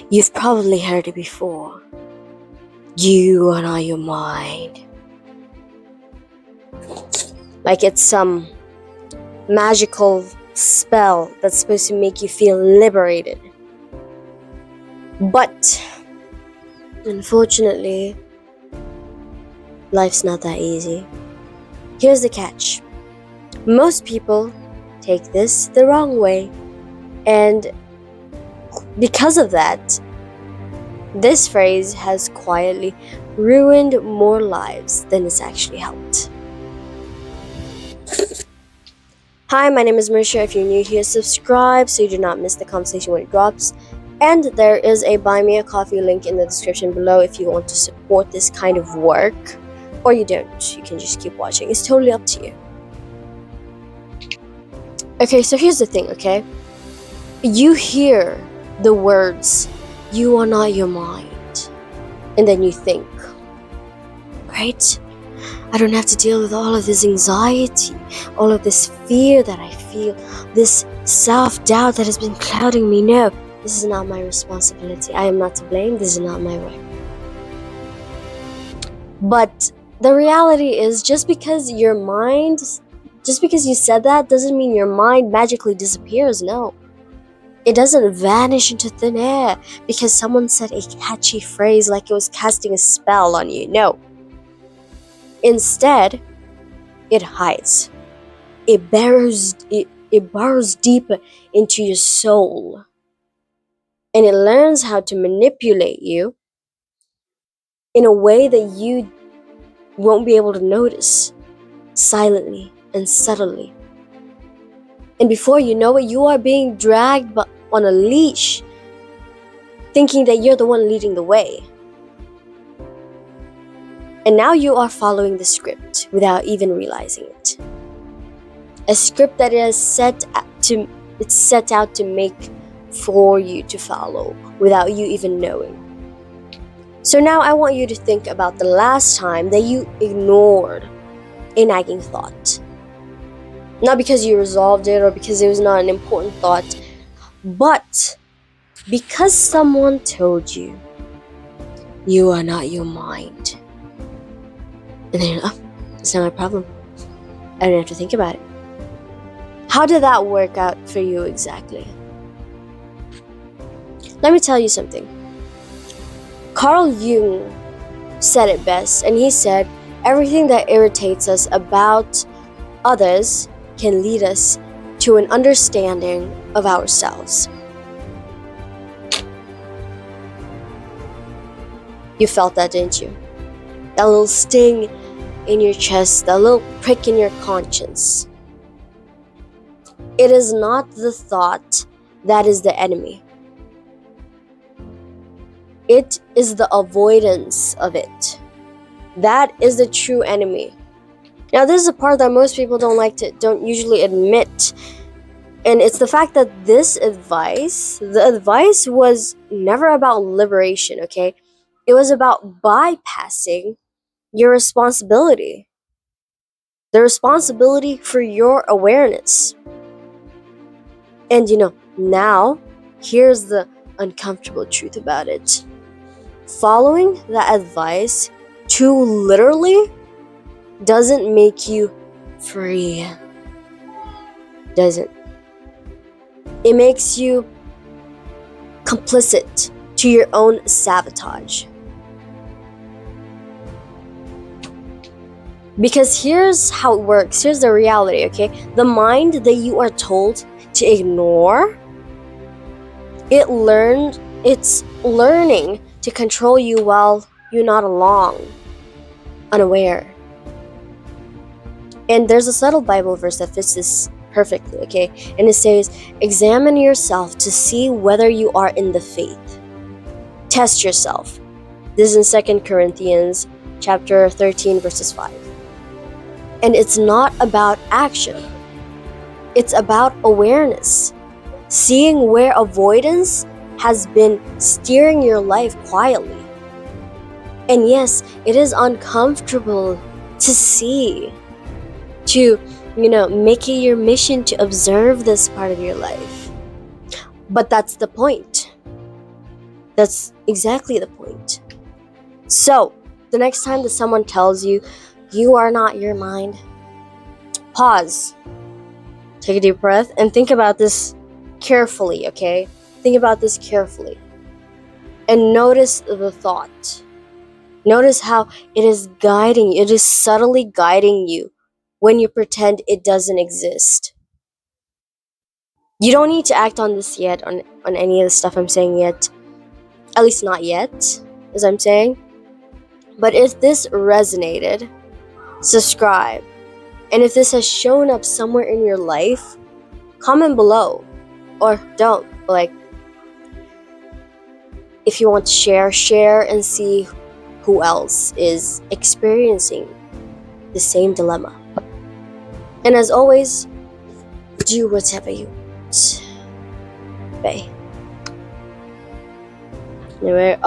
You've probably heard it before. You are not your mind. Like it's some magical spell that's supposed to make you feel liberated. But unfortunately, life's not that easy. Here's the catch. Most people take this the wrong way, and because of that, this phrase has quietly ruined more lives than it's actually helped. Hi, my name is Marisha. If you're new here, subscribe so you do not miss the conversation when it drops. And there is a Buy Me a Coffee link in the description below if you want to support this kind of work. Or you don't. You can just keep watching. It's totally up to you. Okay, so here's the thing, okay? You hear the words, you are not your mind. And then you think, right? I don't have to deal with all of this anxiety, all of this fear that I feel, this self-doubt that has been clouding me. No, this is not my responsibility. I am not to blame. This is not my way. But the reality is, just because you said that doesn't mean your mind magically disappears. No. It doesn't vanish into thin air because someone said a catchy phrase like it was casting a spell on you. No. Instead, it hides. It burrows deeper into your soul. And it learns how to manipulate you in a way that you won't be able to notice, silently and subtly. And before you know it, you are being dragged on a leash, thinking that you're the one leading the way. And now you are following the script without even realizing it. A script that is set out to make for you to follow without you even knowing. So now I want you to think about the last time that you ignored a nagging thought. Not because you resolved it or because it was not an important thought, but because someone told you, you are not your mind. And then you're like, oh, it's not my problem. I don't have to think about it. How did that work out for you exactly? Let me tell you something. Carl Jung said it best, and he said, everything that irritates us about others can lead us to an understanding of ourselves. You felt that, didn't you? That little sting in your chest, that little prick in your conscience. It is not the thought that is the enemy. It is the avoidance of it. That is the true enemy. Now, this is a part that most people don't usually admit. And it's the fact that the advice was never about liberation, okay? It was about bypassing your responsibility. The responsibility for your awareness. And now, here's the uncomfortable truth about it. Following that advice too literally doesn't make you free. Doesn't. It makes you complicit to your own sabotage. Because here's how it works. Here's the reality, okay? The mind that you are told to ignore, it's learning to control you while you're not unaware. And there's a subtle Bible verse that fits this perfectly, okay? And it says, examine yourself to see whether you are in the faith. Test yourself. This is in 2 Corinthians chapter 13, verses 5. And it's not about action. It's about awareness. Seeing where avoidance has been steering your life quietly. And yes, it is uncomfortable to see, to, make it your mission to observe this part of your life. But that's the point. That's exactly the point. So, the next time that someone tells you you are not your mind, pause, take a deep breath, and think about this carefully, okay? Think about this carefully. And notice the thought. Notice how it is guiding you. It is subtly guiding you when you pretend it doesn't exist. You don't need to act on this yet, on any of the stuff I'm saying yet. At least not yet, as I'm saying. But if this resonated, subscribe. And if this has shown up somewhere in your life, comment below. Or don't. Like, if you want to share and see who else is experiencing the same dilemma. And as always, do whatever you want. Bye. Anyway,